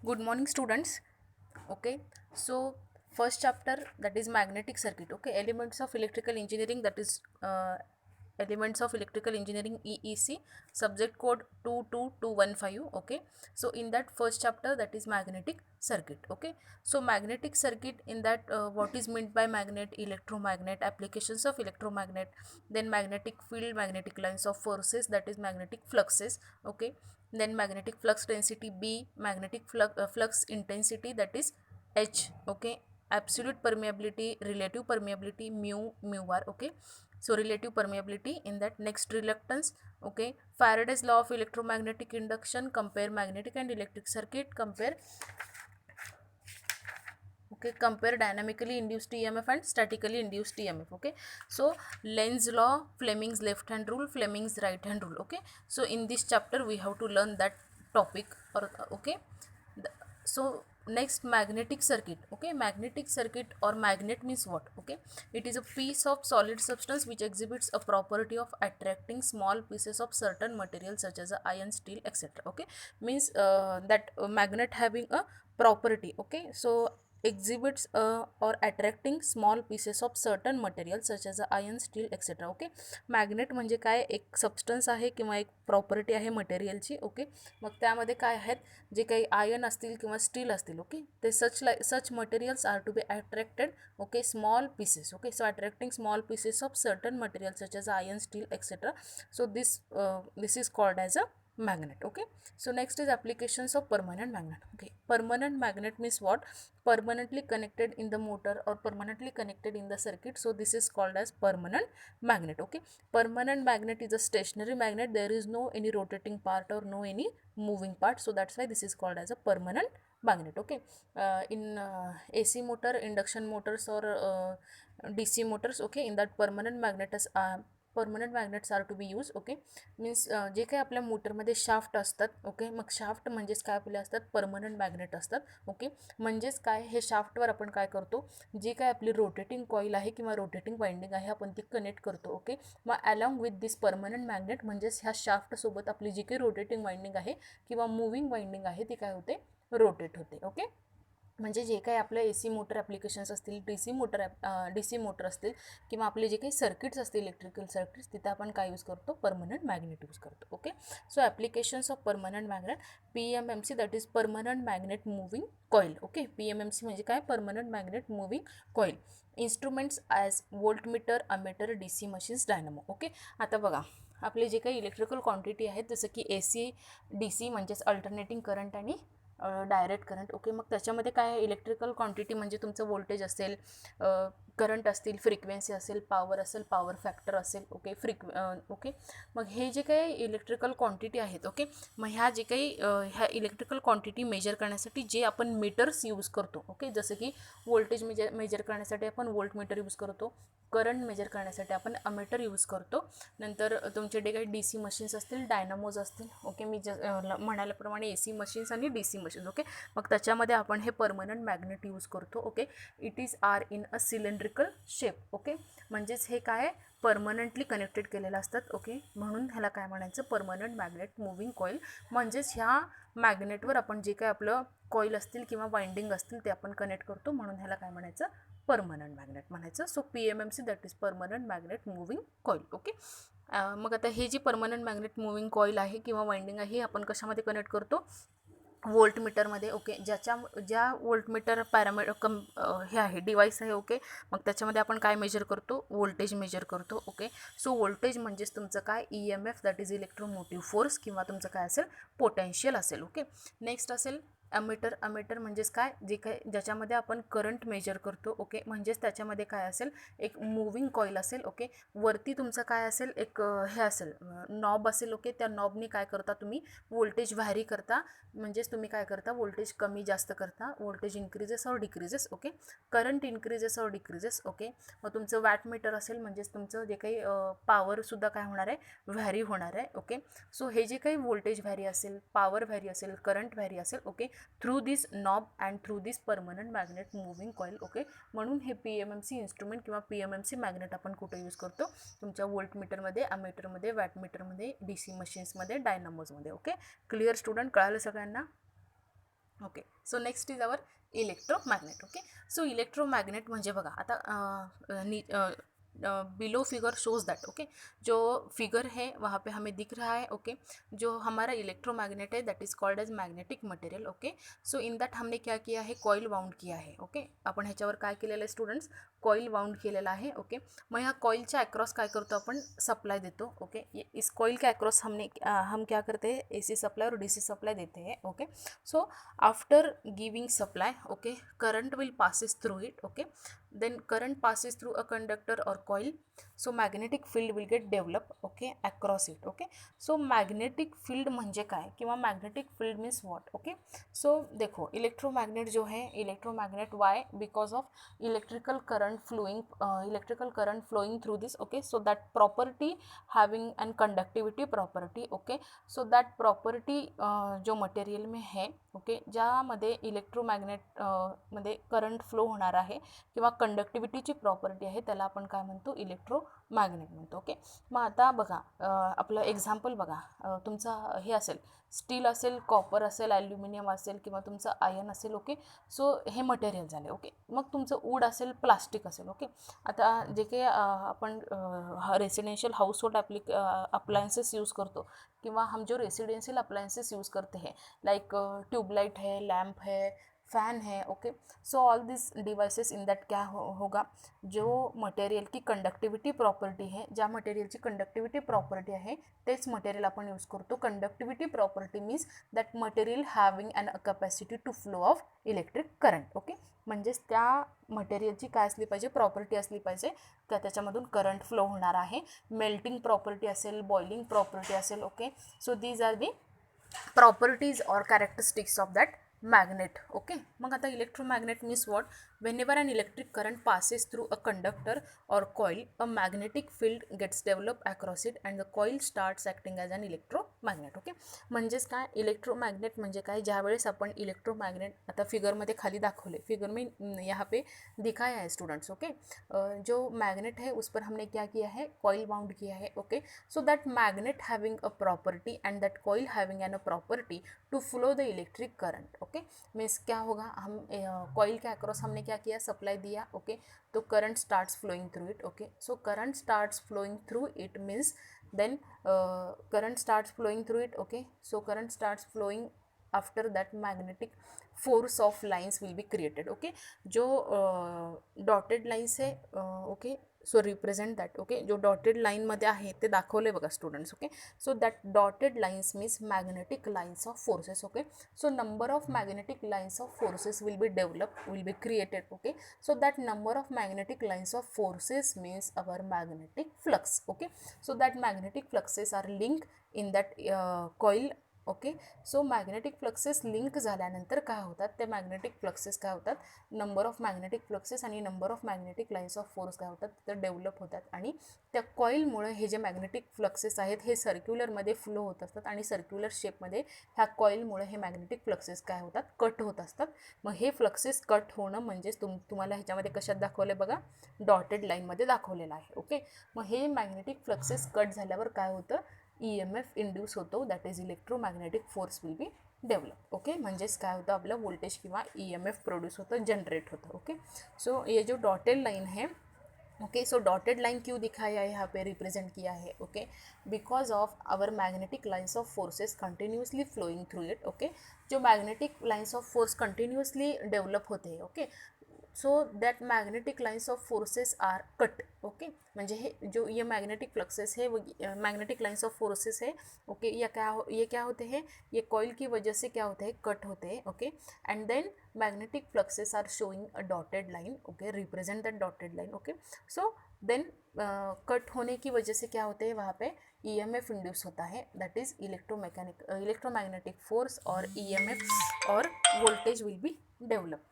Good morning, students. Okay, so first chapter, that is magnetic circuit. Okay, elements of electrical engineering, that is elements of electrical engineering, EEC, subject code 22215. Okay, so in that first chapter, that is magnetic circuit. Okay, so magnetic circuit, in that what is meant by magnet, electromagnet, applications of electromagnet, then magnetic field, magnetic lines of forces, that is magnetic fluxes. Okay, then magnetic flux density B, magnetic flux intensity, that is H. Okay, absolute permeability, relative permeability, mu r. Okay, so relative permeability, in that next reluctance. Okay, Faraday's law of electromagnetic induction, compare magnetic and electric circuit, compare dynamically induced EMF and statically induced EMF. Okay, so Lenz law, Fleming's left hand rule, Fleming's right hand rule. Okay, so in this chapter we have to learn that topic. Or okay, so next, magnetic circuit. Okay, magnetic circuit or magnet means what? Okay, it is a piece of solid substance which exhibits a property of attracting small pieces of certain material such as iron, steel, etc. Okay, means that magnet having a property. Okay, so exhibits or attracting small pieces of certain material such as iron, steel, etc. Okay, magnet म्हणजे काय, एक substance आहे किंवा एक property आहे मटेरियलची. Okay, मग त्यामध्ये काय आहेत, जे काही आयन असतील किंवा स्टील असतील. ओके, ते such materials are to be attracted. Okay, small pieces. Okay, so attracting small pieces of certain material such as iron, steel, etc. So this is called as a magnet. Okay, so next is applications of permanent magnet. Okay, permanent magnet means what? Permanently connected in the motor or permanently connected in the circuit, so this is called as permanent magnet. Okay, permanent magnet is a stationary magnet, there is no any rotating part or no any moving part, so that's why this is called as a permanent magnet. Okay, in AC motor, induction motors, or DC motors. Okay, in that permanent magnets are to be used. Okay, means जे काही आपल्या मोटरमध्ये shaft असतात. Okay, मग shaft म्हणजेच काय आपले असतात, परमनंट मॅग्नेट असतात. ओके, म्हणजेच काय, हे शाफ्टवर आपण काय करतो, जी काय आपली रोटेटिंग कॉईल आहे किंवा रोटेटिंग वाइंडिंग आहे आपण ती कनेक्ट करतो. ओके, मग along with this permanent magnet, म्हणजेच ह्या शाफ्टसोबत आपली जी काही रोटेटिंग वाइंडिंग आहे किंवा मूविंग वाइंडिंग आहे ती काय होते, रोटेट होते. ओके, म्हणजे जे काही आपलं AC मोटर ॲप्लिकेशन्स असतील, DC मोटर असतील किंवा आपले जे काही सर्किट्स असतील, इलेक्ट्रिकल सर्किट्स, तिथे आपण काय यूज करतो, परमनंट मॅग्नेट यूज करतो. Okay, so applications of permanent magnet, PMMC, that is permanent magnet moving coil. Okay, PMMC म्हणजे काय, permanent magnet moving coil. Instruments as voltmeter, ammeter, DC machines, dynamo. Okay, आता बघा, आपले जे काही electrical quantity आहेत, जसं की AC, DC म्हणजेच अल्टरनेटिंग करंट आणि डायरेक्ट करंट. ओके, मग त्याच्यामध्ये काय, इलेक्ट्रिकल क्वांटिटी म्हणजे तुमचं व्होल्टेज असेल, करंट असतील, फ्रिक्वेन्सी असेल, पॉवर असेल, पॉवर फॅक्टर असेल. ओके, ओके, मग हे जे काही इलेक्ट्रिकल क्वांटिटी आहेत. ओके, मग ह्या जे काही ह्या इलेक्ट्रिकल क्वांटिटी मेजर करण्यासाठी जे आपण मीटर्स यूज करतो. ओके, जसं की व्होल्टेज मेजर करण्यासाठी आपण व्होल्टमीटर यूज करतो, करंट मेजर करण्यासाठी आपण अमेटर यूज करतो. नंतर तुमचे जे काही DC मशीन्स असतील, डायनामोज असतील. ओके, मी म्हणाल्याप्रमाणे AC मशीन्स आणि DC मशीन्स. ओके, मग त्याच्यामध्ये आपण हे परमनंट मॅग्नेट यूज करतो. Okay, it is are in a cylindrical shape. Okay, म्हणजेच हे काय, परमनंटली कनेक्टेड केलेलं असतात. ओके, म्हणून ह्याला काय म्हणायचं, परमनंट मॅग्नेट मूव्हिंग कॉईल. म्हणजेच ह्या मॅग्नेटवर आपण जे काय आपलं कॉईल असतील किंवा वाइंडिंग असतील ते आपण कनेक्ट करतो, म्हणून ह्याला काय म्हणायचं, परमनंट मॅग्नेट म्हणायचं. So PMMC, that is permanent magnet moving coil. Okay, मग आता हे जी परमनंट मॅग्नेट मूव्हिंग कॉईल आहे किंवा वाइंडिंग आहे, आपण कशामध्ये कनेक्ट करतो, व्होल्टमीटरमध्ये. ओके, ज्या व्होल्टमीटर हे आहे, डिवाईस आहे. ओके, मग त्याच्यामध्ये आपण काय मेजर करतो, व्होल्टेज मेजर करतो. ओके, सो व्होल्टेज म्हणजेच तुमचं काय, EMF, that is electromotive force, किंवा तुमचं काय असेल, पोटेन्शियल असेल. ओके, नेक्स्ट असेल अमेटर म्हणजेच काय, जे काय ज्याच्यामध्ये आपण करंट मेजर करतो. ओके, म्हणजेच त्याच्यामध्ये काय असेल, एक मूव्हिंग कॉईल असेल. ओके, वरती तुमचं काय असेल, एक हे असेल, नॉब असेल. ओके, त्या नॉबनी काय करता तुम्ही, व्होल्टेज व्हॅरी करता, म्हणजेच तुम्ही काय करता, व्होल्टेज कमी जास्त करता, व्होल्टेज इन्क्रीजेस और डिक्रीजेस. ओके, करंट इन्क्रीजेस और डिक्रीजेस. ओके, मग तुमचं वॅटमीटर असेल, म्हणजेच तुमचं जे काही पॉवरसुद्धा काय होणार आहे, व्हॅरी होणार आहे. ओके, सो हे जे काही व्होल्टेज व्हॅरी असेल, पॉवर व्हॅरी असेल, करंट व्हॅरी असेल. Okay, through this knob and through this permanent magnet moving coil. Okay, म्हणून हे PMMC इन्स्ट्रुमेंट किंवा PMMC मॅग्नेट आपण कुठे यूज करतो, तुमच्या व्होल्टमीटरमध्ये, अमेटरमध्ये, वॅटमीटरमध्ये, DC मशीन्समध्ये, डायनामोजमध्ये. ओके, क्लिअर स्टुडंट, कळालं सगळ्यांना. Okay. So next is our electromagnet. Okay. So electromagnet म्हणजे बघा आता below figure shows that. Okay. जो फिगर है वहाँ पे हमें दिख रहा है. ओके. जो हमारा इलेक्ट्रोमैग्नेट है that is called as magnetic material. Okay. So in that हमने क्या किया है, कॉईल वाउंड किया आहे. ओके. आपण ह्याच्यावर काय केलेलं आहे स्टुडंट्स, कॉईल वाउंड केलेला आहे. ओके. मग ह्या कॉईलच्या अक्रॉस काय करतो आपण, सप्लाई देतो. ओके. इस कॉईल के अक्रॉस हम क्या करते हैं, AC सप्लाई और DC सप्लाई देते हैं. Okay. So after giving supply, okay, current will passes through it. Okay. Then current passes through a conductor or coil, so magnetic field will get developed. Okay, across it. Okay. So magnetic field म्हणजे काय, किंवा magnetic field means what. Okay. So देखो electromagnet जो है, electromagnet why, because of electrical current flowing through this. Okay. So that property having and conductivity property. Okay. So that property जो material में है, okay, ज्यामध्ये इलेक्ट्रोमॅग्नेट मध्ये current flow होणार आहे किंवा कंडक्टिव्हिटीची प्रॉपर्टी आहे त्याला आपण काय म्हणतो, इलेक्ट्रोमॅग्नेट म्हणतो. ओके. मग आता बघा आपलं एक्झाम्पल बघा, तुमचा हे असेल स्टील असेल, कॉपर असेल, ॲल्युमिनियम असेल किंवा तुमचं आयर्न असेल. ओके. सो हे मटेरियल झाले. ओके. मग तुमचं वूड असेल, प्लास्टिक असेल. ओके. आता जे काही आपण residential house hold appliances use करतो किंवा हम जो रेसिडेंशियल अप्लायंसेस यूज़ करते हैं, लाइक ट्यूबलाइट है, लैम्प है, फैन है. Okay. So all this devices in that क्या होगा, जो मटेरियल की कंडक्टिविटी प्रॉपर्टी है, ज्या मटेरियलची कंडक्टिविटी प्रॉपर्टी आहे तेच मटेरियल आपण यूज करतो. Conductivity property means that material having an capacity to flow of electric current. Okay. म्हणजेच त्या मटेरियलची काय असली पाहिजे, प्रॉपर्टी असली पाहिजे का त्याच्यामधून करंट फ्लो होणार आहे. मेल्टिंग प्रॉपर्टी असेल, बॉइलिंग प्रॉपर्टी असेल. Okay. So these are the properties और characteristics of that magnet. Okay. मग आता electromagnet means what, whenever an electric current passes through a conductor or coil, a magnetic field gets developed across it and the coil starts acting as an electromagnet. Okay. म्हणजेच काय, electromagnet म्हणजे काय, ज्यावेळेस आपण electromagnet, आता फिगरमध्ये खाली दाखवले, figure में यहाँ पे दिखाया है स्टूडेंट्स. ओके. जो मैग्नेट है उस पर हमने क्या किया है, कॉइल बाउंड किया है. Okay. So that magnet having a property and that coil having an a property to flow the electric current. Okay. Means क्या होगा, हम कॉइल के अक्रॉस हमने क्या किया, सप्लाई दिया. ओके. तो current starts flowing through it. Okay. So current starts flowing through it means then current starts flowing through it. Okay. So current starts flowing, after that magnetic force of lines will be created. Okay. जो dotted lines है, okay, so represent that. Okay. जो dotted लाईनमध्ये आहे ते दाखवले बघा students. Okay. So that dotted lines means magnetic lines of forces. Okay. So number of magnetic lines of forces will be develop, will be created. Okay. So that number of magnetic lines of forces means our magnetic flux. Okay. So that magnetic fluxes are link in that coil. Okay. So magnetic fluxes link झाल्यानंतर काय होतात, ते magnetic fluxes काय होतात, number of magnetic fluxes आणि number of magnetic lines of force काय होतात, ते डेव्हलप होतात. आणि त्या कॉईलमुळे हे जे मॅग्नेटिक फ्लक्सेस आहेत हे सर्क्युलरमध्ये फ्लो होत असतात आणि सर्क्युलर शेपमध्ये ह्या कॉईलमुळे हे मॅग्नेटिक फ्लक्सेस काय होतात, कट होत असतात. मग हे फ्लक्सेस कट होणं म्हणजेच तुम्हाला ह्याच्यामध्ये कशात दाखवले बघा, डॉटेड लाईनमध्ये दाखवलेलं आहे. ओके. मग हे मॅग्नेटिक फ्लक्सेस कट झाल्यावर काय होतं, EMF इंड्यूस होतो, that is electromagnetic force will be develop. Okay. म्हणजेच काय होतं, आपलं वोल्टेज किंवा EMF प्रोड्यूस होतं, जनरेट होतं. ओके. सो ये जो डॉटेड लाइन है, ओके, सो डॉटेड लाइन क्यों दिखाया है यहाँ पे, रिप्रेजेंट किया है. Okay. Because of our magnetic lines of forces continuously flowing through it. Okay. जो magnetic lines of force continuously develop होते हैं. Okay. So that magnetic lines of forces are cut. Okay. म्हणजे हे जो ये मैग्नेटिक फ्लक्सेस है, वो magnetic lines of forces है. ओके. ये क्या होते हैं, ये कॉइल की वजह से क्या होते हैं, कट होते हैं. Okay. And then magnetic fluxes are showing a dotted line. Okay. Represent that dotted line. Okay. So then cut होने की वजह से क्या होते हैं, वहाँ पे EMF इंड्यूस होता है, दैट इज इलेक्ट्रोमैग्नेटिक फोर्स और EMF और वोल्टेज विल बी डेवलप.